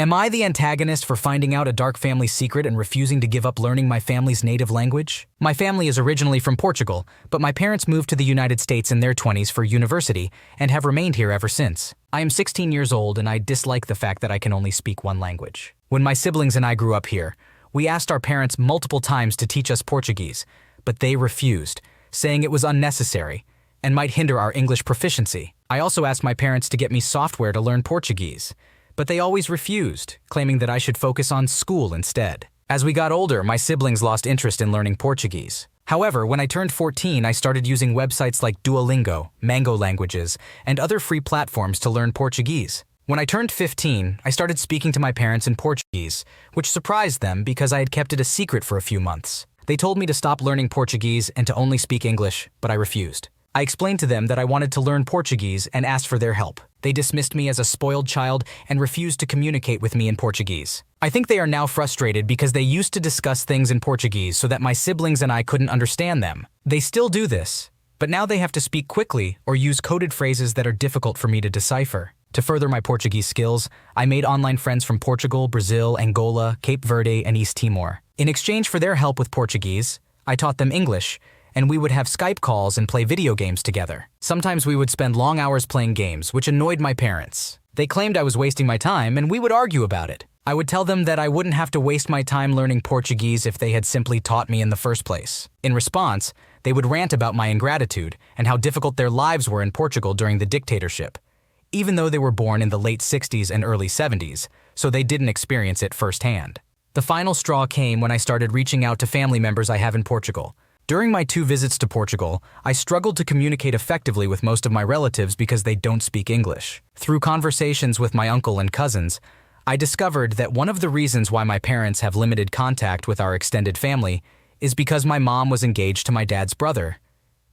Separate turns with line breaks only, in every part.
Am I the antagonist for finding out a dark family secret and refusing to give up learning my family's native language? My family is originally from Portugal, but my parents moved to the United States in their 20s for university and have remained here ever since. I am 16 years old and I dislike the fact that I can only speak one language. When my siblings and I grew up here, we asked our parents multiple times to teach us Portuguese, but they refused, saying it was unnecessary and might hinder our English proficiency. I also asked my parents to get me software to learn Portuguese, but they always refused, claiming that I should focus on school instead. As we got older, my siblings lost interest in learning Portuguese. However, when I turned 14, I started using websites like Duolingo, Mango Languages, and other free platforms to learn Portuguese. When I turned 15, I started speaking to my parents in Portuguese, which surprised them because I had kept it a secret for a few months. They told me to stop learning Portuguese and to only speak English, but I refused. I explained to them that I wanted to learn Portuguese and asked for their help. They dismissed me as a spoiled child and refused to communicate with me in Portuguese. I think they are now frustrated because they used to discuss things in Portuguese so that my siblings and I couldn't understand them. They still do this, but now they have to speak quickly or use coded phrases that are difficult for me to decipher. To further my Portuguese skills, I made online friends from Portugal, Brazil, Angola, Cape Verde, and East Timor. In exchange for their help with Portuguese, I taught them English, and we would have Skype calls and play video games together. Sometimes we would spend long hours playing games, which annoyed my parents. They claimed I was wasting my time, and we would argue about it. I would tell them that I wouldn't have to waste my time learning Portuguese if they had simply taught me in the first place. In response, they would rant about my ingratitude and how difficult their lives were in Portugal during the dictatorship, even though they were born in the late 60s and early 70s, so they didn't experience it firsthand. The final straw came when I started reaching out to family members I have in Portugal. During my 2 visits to Portugal, I struggled to communicate effectively with most of my relatives because they don't speak English. Through conversations with my uncle and cousins, I discovered that one of the reasons why my parents have limited contact with our extended family is because my mom was engaged to my dad's brother,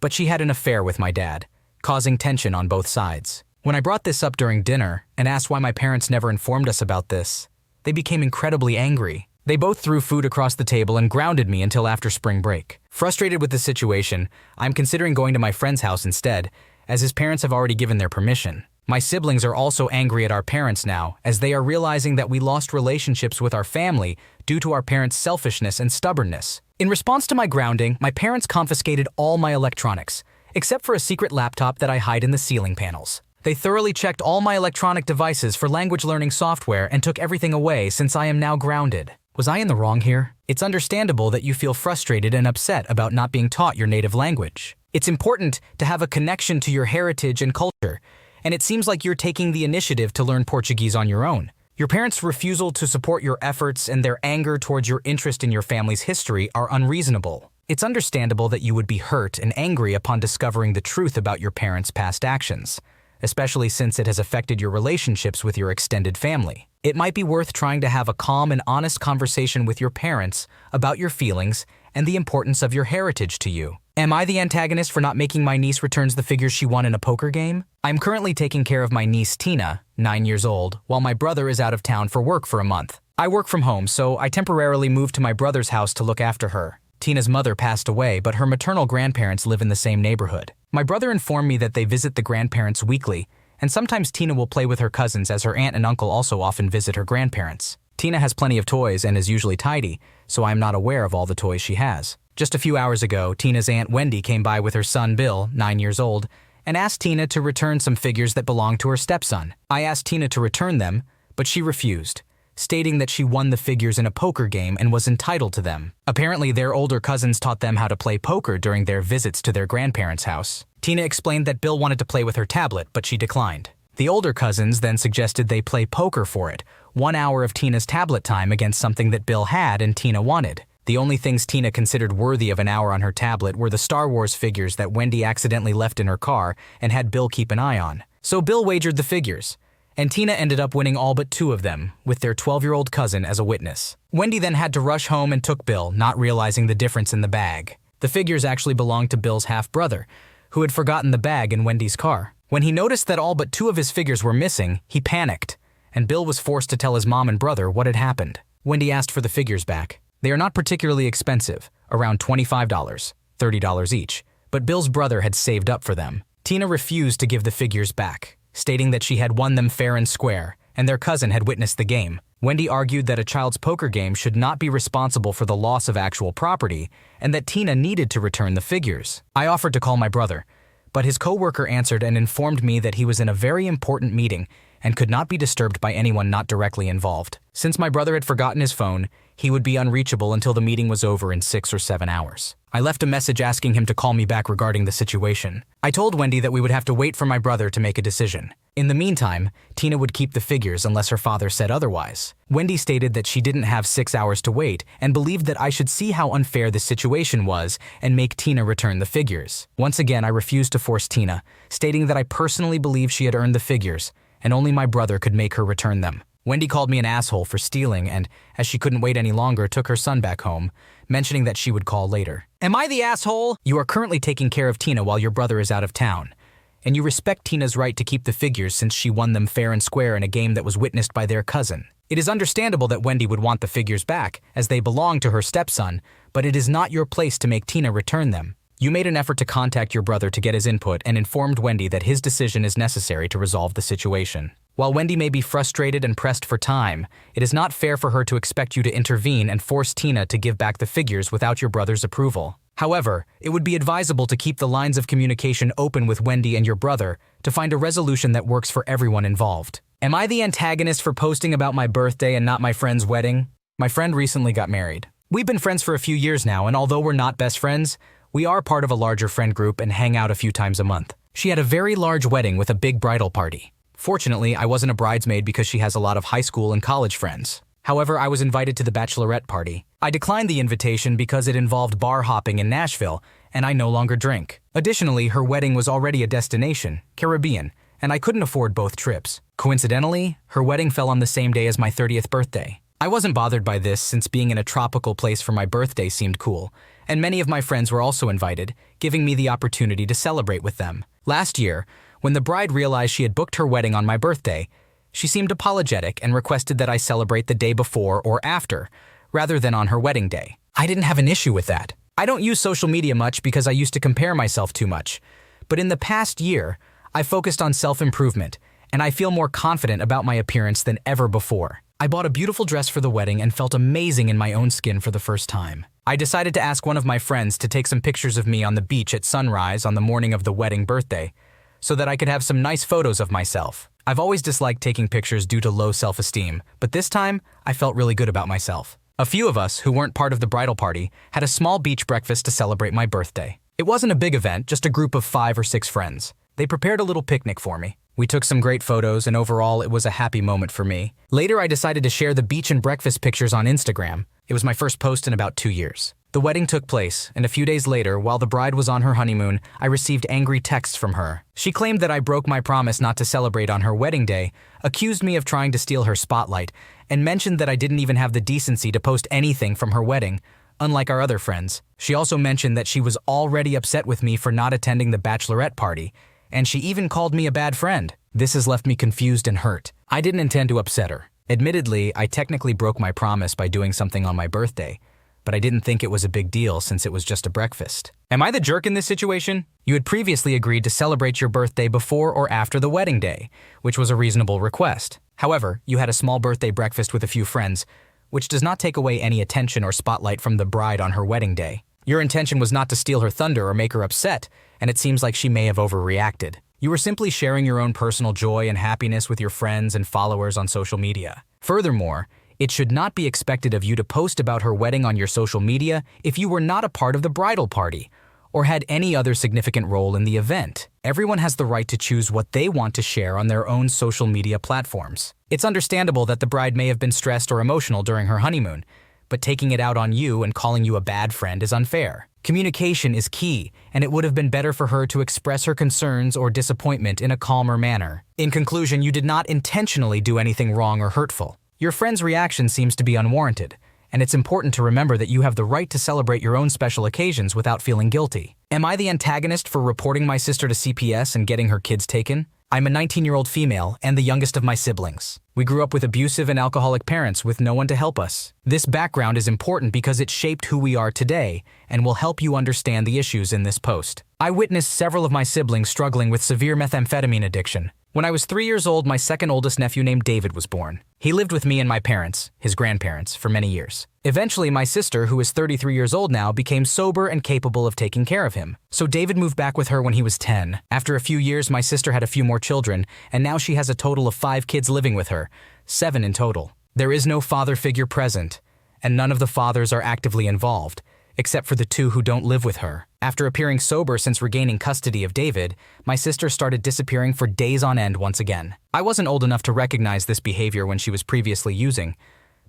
but she had an affair with my dad, causing tension on both sides. When I brought this up during dinner and asked why my parents never informed us about this, they became incredibly angry. They both threw food across the table and grounded me until after spring break. Frustrated with the situation, I'm considering going to my friend's house instead, as his parents have already given their permission. My siblings are also angry at our parents now, as they are realizing that we lost relationships with our family due to our parents' selfishness and stubbornness. In response to my grounding, my parents confiscated all my electronics, except for a secret laptop that I hide in the ceiling panels. They thoroughly checked all my electronic devices for language learning software and took everything away since I am now grounded. Was I in the wrong here? It's understandable that you feel frustrated and upset about not being taught your native language. It's important to have a connection to your heritage and culture, and it seems like you're taking the initiative to learn Portuguese on your own. Your parents' refusal to support your efforts and their anger towards your interest in your family's history are unreasonable. It's understandable that you would be hurt and angry upon discovering the truth about your parents' past actions, especially since it has affected your relationships with your extended family. It might be worth trying to have a calm and honest conversation with your parents about your feelings and the importance of your heritage to you. Am I the antagonist for not making my niece returns the figures she won in a poker game? I'm currently taking care of my niece Tina, 9 years old, while my brother is out of town for work for a month. I work from home, so I temporarily moved to my brother's house to look after her. Tina's mother passed away, but her maternal grandparents live in the same neighborhood. My brother informed me that they visit the grandparents weekly, and sometimes Tina will play with her cousins as her aunt and uncle also often visit her grandparents. Tina has plenty of toys and is usually tidy, so I am not aware of all the toys she has. Just a few hours ago, Tina's aunt Wendy came by with her son Bill, 9 years old, and asked Tina to return some figures that belonged to her stepson. I asked Tina to return them, but she refused, stating that she won the figures in a poker game and was entitled to them. Apparently, their older cousins taught them how to play poker during their visits to their grandparents' house. Tina explained that Bill wanted to play with her tablet, but she declined. The older cousins then suggested they play poker for it, 1 hour of Tina's tablet time against something that Bill had and Tina wanted. The only things Tina considered worthy of an hour on her tablet were the Star Wars figures that Wendy accidentally left in her car and had Bill keep an eye on. So Bill wagered the figures, and Tina ended up winning all but 2 of them, with their 12-year-old cousin as a witness. Wendy then had to rush home and took Bill, not realizing the difference in the bag. The figures actually belonged to Bill's half-brother, who had forgotten the bag in Wendy's car. When he noticed that all but 2 of his figures were missing, he panicked, and Bill was forced to tell his mom and brother what had happened. Wendy asked for the figures back. They are not particularly expensive, around $25, $30 each, but Bill's brother had saved up for them. Tina refused to give the figures back, stating that she had won them fair and square, and their cousin had witnessed the game. Wendy argued that a child's poker game should not be responsible for the loss of actual property and that Tina needed to return the figures. I offered to call my brother, but his coworker answered and informed me that he was in a very important meeting and could not be disturbed by anyone not directly involved. Since my brother had forgotten his phone, he would be unreachable until the meeting was over in 6 or 7 hours. I left a message asking him to call me back regarding the situation. I told Wendy that we would have to wait for my brother to make a decision. In the meantime, Tina would keep the figures unless her father said otherwise. Wendy stated that she didn't have 6 hours to wait and believed that I should see how unfair the situation was and make Tina return the figures. Once again, I refused to force Tina, stating that I personally believed she had earned the figures and only my brother could make her return them. Wendy called me an asshole for stealing and, as she couldn't wait any longer, took her son back home, mentioning that she would call later. Am I the asshole? You are currently taking care of Tina while your brother is out of town, and you respect Tina's right to keep the figures since she won them fair and square in a game that was witnessed by their cousin. It is understandable that Wendy would want the figures back, as they belong to her stepson, but it is not your place to make Tina return them. You made an effort to contact your brother to get his input and informed Wendy that his decision is necessary to resolve the situation. While Wendy may be frustrated and pressed for time, it is not fair for her to expect you to intervene and force Tina to give back the figures without your brother's approval. However, it would be advisable to keep the lines of communication open with Wendy and your brother to find a resolution that works for everyone involved. Am I the antagonist for posting about my birthday and not my friend's wedding? My friend recently got married. We've been friends for a few years now, and although we're not best friends, we are part of a larger friend group and hang out a few times a month. She had a very large wedding with a big bridal party. Fortunately, I wasn't a bridesmaid because she has a lot of high school and college friends. However, I was invited to the bachelorette party. I declined the invitation because it involved bar hopping in Nashville, and I no longer drink. Additionally, her wedding was already a destination, Caribbean, and I couldn't afford both trips. Coincidentally, her wedding fell on the same day as my 30th birthday. I wasn't bothered by this since being in a tropical place for my birthday seemed cool, and many of my friends were also invited, giving me the opportunity to celebrate with them. Last year, when the bride realized she had booked her wedding on my birthday, she seemed apologetic and requested that I celebrate the day before or after, rather than on her wedding day. I didn't have an issue with that. I don't use social media much because I used to compare myself too much, but in the past year, I focused on self-improvement, and I feel more confident about my appearance than ever before. I bought a beautiful dress for the wedding and felt amazing in my own skin for the first time. I decided to ask one of my friends to take some pictures of me on the beach at sunrise on the morning of the wedding birthday, so that I could have some nice photos of myself. I've always disliked taking pictures due to low self-esteem, but this time, I felt really good about myself. A few of us, who weren't part of the bridal party, had a small beach breakfast to celebrate my birthday. It wasn't a big event, just a group of 5 or 6 friends. They prepared a little picnic for me. We took some great photos, and overall, it was a happy moment for me. Later, I decided to share the beach and breakfast pictures on Instagram. It was my first post in about 2 years. The wedding took place, and a few days later, while the bride was on her honeymoon, I received angry texts from her. She claimed that I broke my promise not to celebrate on her wedding day, accused me of trying to steal her spotlight, and mentioned that I didn't even have the decency to post anything from her wedding, unlike our other friends. She also mentioned that she was already upset with me for not attending the bachelorette party, and she even called me a bad friend. This has left me confused and hurt. I didn't intend to upset her. Admittedly, I technically broke my promise by doing something on my birthday, but I didn't think it was a big deal since it was just a breakfast. Am I the jerk in this situation? You had previously agreed to celebrate your birthday before or after the wedding day, which was a reasonable request. However, you had a small birthday breakfast with a few friends, which does not take away any attention or spotlight from the bride on her wedding day. Your intention was not to steal her thunder or make her upset, and it seems like she may have overreacted. You were simply sharing your own personal joy and happiness with your friends and followers on social media. Furthermore, it should not be expected of you to post about her wedding on your social media if you were not a part of the bridal party or had any other significant role in the event. Everyone has the right to choose what they want to share on their own social media platforms. It's understandable that the bride may have been stressed or emotional during her honeymoon, but taking it out on you and calling you a bad friend is unfair. Communication is key, and it would have been better for her to express her concerns or disappointment in a calmer manner. In conclusion, you did not intentionally do anything wrong or hurtful. Your friend's reaction seems to be unwarranted, and it's important to remember that you have the right to celebrate your own special occasions without feeling guilty. Am I the antagonist for reporting my sister to CPS and getting her kids taken? I'm a 19-year-old female and the youngest of my siblings. We grew up with abusive and alcoholic parents with no one to help us. This background is important because it shaped who we are today and will help you understand the issues in this post. I witnessed several of my siblings struggling with severe methamphetamine addiction. When I was 3 years old, my second oldest nephew named David was born. He lived with me and my parents, his grandparents, for many years. Eventually, my sister, who is 33 years old now, became sober and capable of taking care of him. So David moved back with her when he was 10. After a few years, my sister had a few more children, and now she has a total of 5 kids living with her, 7 in total. There is no father figure present, and none of the fathers are actively involved, except for the 2 who don't live with her. After appearing sober since regaining custody of David, my sister started disappearing for days on end once again. I wasn't old enough to recognize this behavior when she was previously using,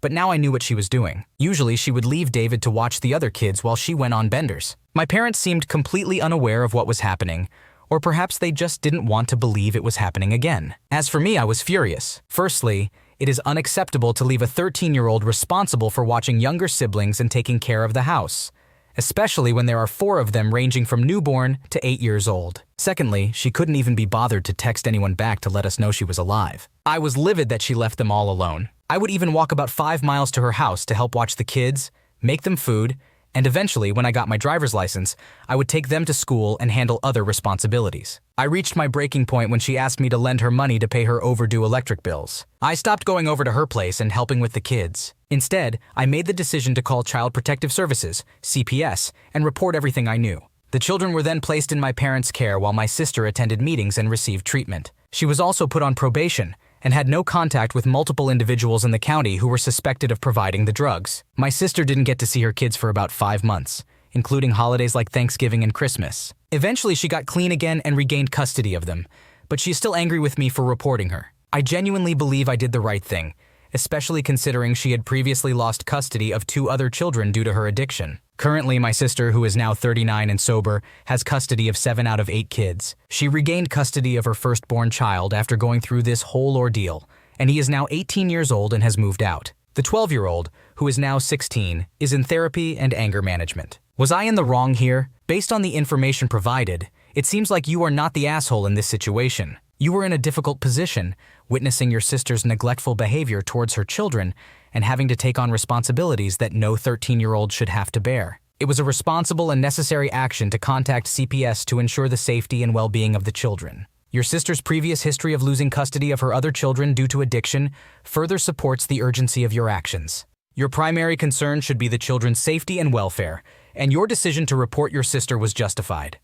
but now I knew what she was doing. Usually, she would leave David to watch the other kids while she went on benders. My parents seemed completely unaware of what was happening, or perhaps they just didn't want to believe it was happening again. As for me, I was furious. Firstly, it is unacceptable to leave a 13-year-old responsible for watching younger siblings and taking care of the house, especially when there are 4 of them ranging from newborn to 8 years old. Secondly, she couldn't even be bothered to text anyone back to let us know she was alive. I was livid that she left them all alone. I would even walk about 5 miles to her house to help watch the kids, make them food, and eventually, when I got my driver's license, I would take them to school and handle other responsibilities. I reached my breaking point when she asked me to lend her money to pay her overdue electric bills. I stopped going over to her place and helping with the kids. Instead, I made the decision to call Child Protective Services, CPS, and report everything I knew. The children were then placed in my parents' care while my sister attended meetings and received treatment. She was also put on probation and had no contact with multiple individuals in the county who were suspected of providing the drugs. My sister didn't get to see her kids for about 5 months, including holidays like Thanksgiving and Christmas. Eventually, she got clean again and regained custody of them, but she's still angry with me for reporting her. I genuinely believe I did the right thing, especially considering she had previously lost custody of 2 other children due to her addiction. Currently, my sister, who is now 39 and sober, has custody of 7 out of 8 kids. She regained custody of her firstborn child after going through this whole ordeal, and he is now 18 years old and has moved out. The 12-year-old, who is now 16, is in therapy and anger management. Was I in the wrong here? Based on the information provided, it seems like you are not the asshole in this situation. You were in a difficult position, witnessing your sister's neglectful behavior towards her children and having to take on responsibilities that no 13-year-old should have to bear. It was a responsible and necessary action to contact CPS to ensure the safety and well-being of the children. Your sister's previous history of losing custody of her other children due to addiction further supports the urgency of your actions. Your primary concern should be the children's safety and welfare, and your decision to report your sister was justified.